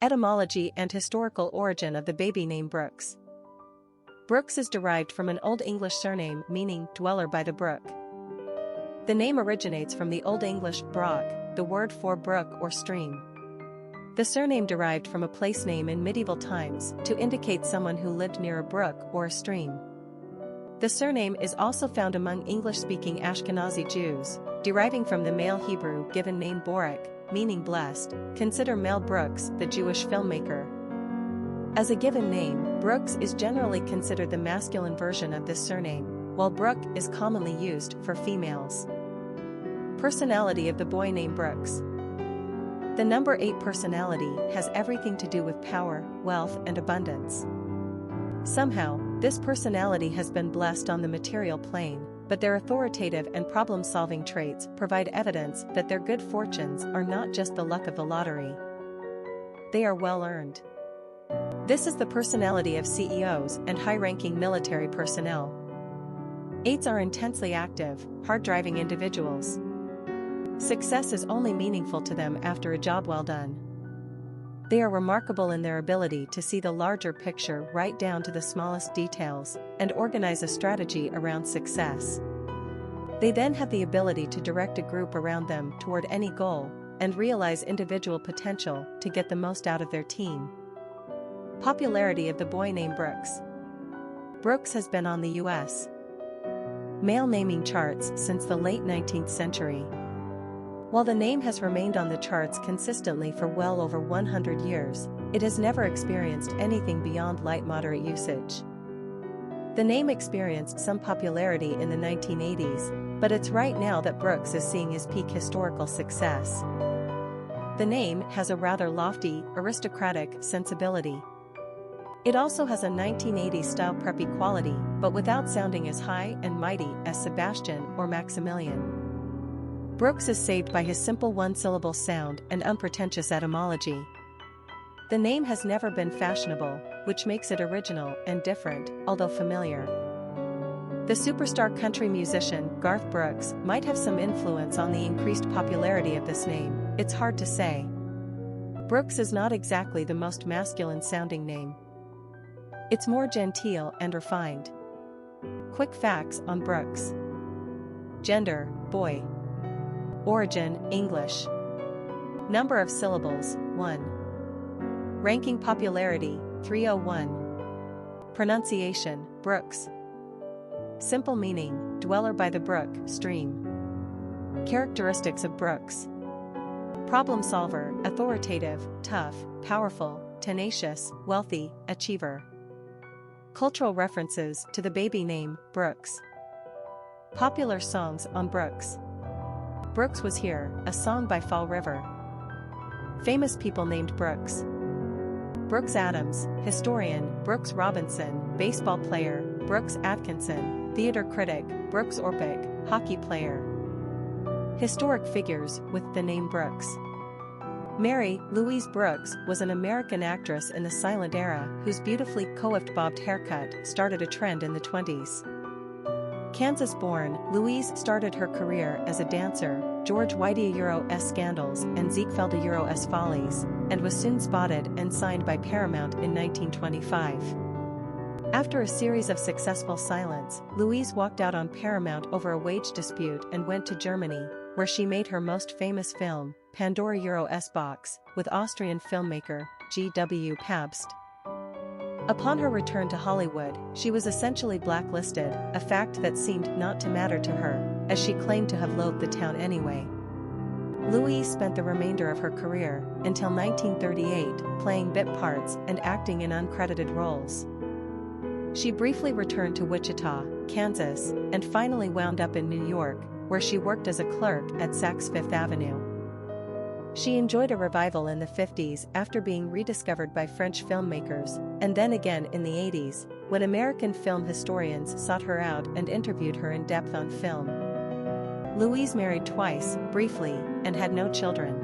Etymology and historical origin of the baby name Brooks. Brooks is derived from an Old English surname meaning dweller by the brook. The name originates from the Old English bróc, the word for brook or stream. The surname derived from a place name in medieval times to indicate someone who lived near a brook or a stream. The surname is also found among English-speaking Ashkenazi Jews, deriving from the male Hebrew given name Borach, meaning blessed. Consider Mel Brooks, the Jewish filmmaker. As a given name, Brooks is generally considered the masculine version of this surname, while Brooke is commonly used for females. Personality of the boy named Brooks. The number 8 personality has everything to do with power, wealth, and abundance. Somehow, this personality has been blessed on the material plane, but their authoritative and problem-solving traits provide evidence that their good fortunes are not just the luck of the lottery. They are well-earned. This is the personality of CEOs and high-ranking military personnel. 8s are intensely active, hard-driving individuals. Success is only meaningful to them after a job well done. They are remarkable in their ability to see the larger picture right down to the smallest details and organize a strategy around success. They then have the ability to direct a group around them toward any goal and realize individual potential to get the most out of their team. Popularity of the boy named Brooks. Brooks has been on the U.S. male naming charts since the late 19th century. While the name has remained on the charts consistently for well over 100 years, it has never experienced anything beyond light-moderate usage. The name experienced some popularity in the 1980s, but it's right now that Brooks is seeing his peak historical success. The name has a rather lofty, aristocratic sensibility. It also has a 1980s-style preppy quality, but without sounding as high and mighty as Sebastian or Maximilian. Brooks is saved by his simple one-syllable sound and unpretentious etymology. The name has never been fashionable, which makes it original and different, although familiar. The superstar country musician Garth Brooks might have some influence on the increased popularity of this name. It's hard to say. Brooks is not exactly the most masculine-sounding name. It's more genteel and refined. Quick facts on Brooks. Gender, boy. Origin, English. Number of syllables, 1. Ranking popularity, 301. Pronunciation, Brooks. Simple meaning, dweller by the brook, stream. Characteristics of Brooks. Problem solver, authoritative, tough, powerful, tenacious, wealthy, achiever. Cultural references to the baby name, Brooks. Popular songs on Brooks. Brooks Was Here, a song by Fall River. Famous people named Brooks. Brooks Adams, historian, Brooks Robinson, baseball player, Brooks Atkinson, theater critic, Brooks Orpik, hockey player. Historic figures with the name Brooks. Mary Louise Brooks was an American actress in the silent era whose beautifully coiffed bobbed haircut started a trend in the 1920s. Kansas-born, Louise started her career as a dancer, George Whitey Scandals and Ziegfeld Follies, and was soon spotted and signed by Paramount in 1925. After a series of successful silents, Louise walked out on Paramount over a wage dispute and went to Germany, where she made her most famous film, Pandora Box, with Austrian filmmaker G.W. Pabst. Upon her return to Hollywood, she was essentially blacklisted, a fact that seemed not to matter to her, as she claimed to have loathed the town anyway. Louise spent the remainder of her career, until 1938, playing bit parts and acting in uncredited roles. She briefly returned to Wichita, Kansas, and finally wound up in New York, where she worked as a clerk at Saks Fifth Avenue. She enjoyed a revival in the 50s after being rediscovered by French filmmakers, and then again in the 80s, when American film historians sought her out and interviewed her in depth on film. Louise married twice, briefly, and had no children.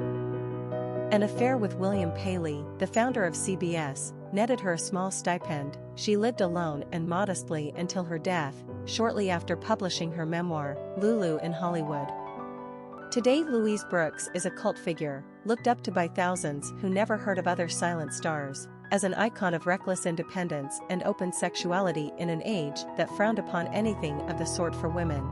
An affair with William Paley, the founder of CBS, netted her a small stipend. She lived alone and modestly until her death, shortly after publishing her memoir, Lulu in Hollywood. Today Louise Brooks is a cult figure, looked up to by thousands who never heard of other silent stars, as an icon of reckless independence and open sexuality in an age that frowned upon anything of the sort for women.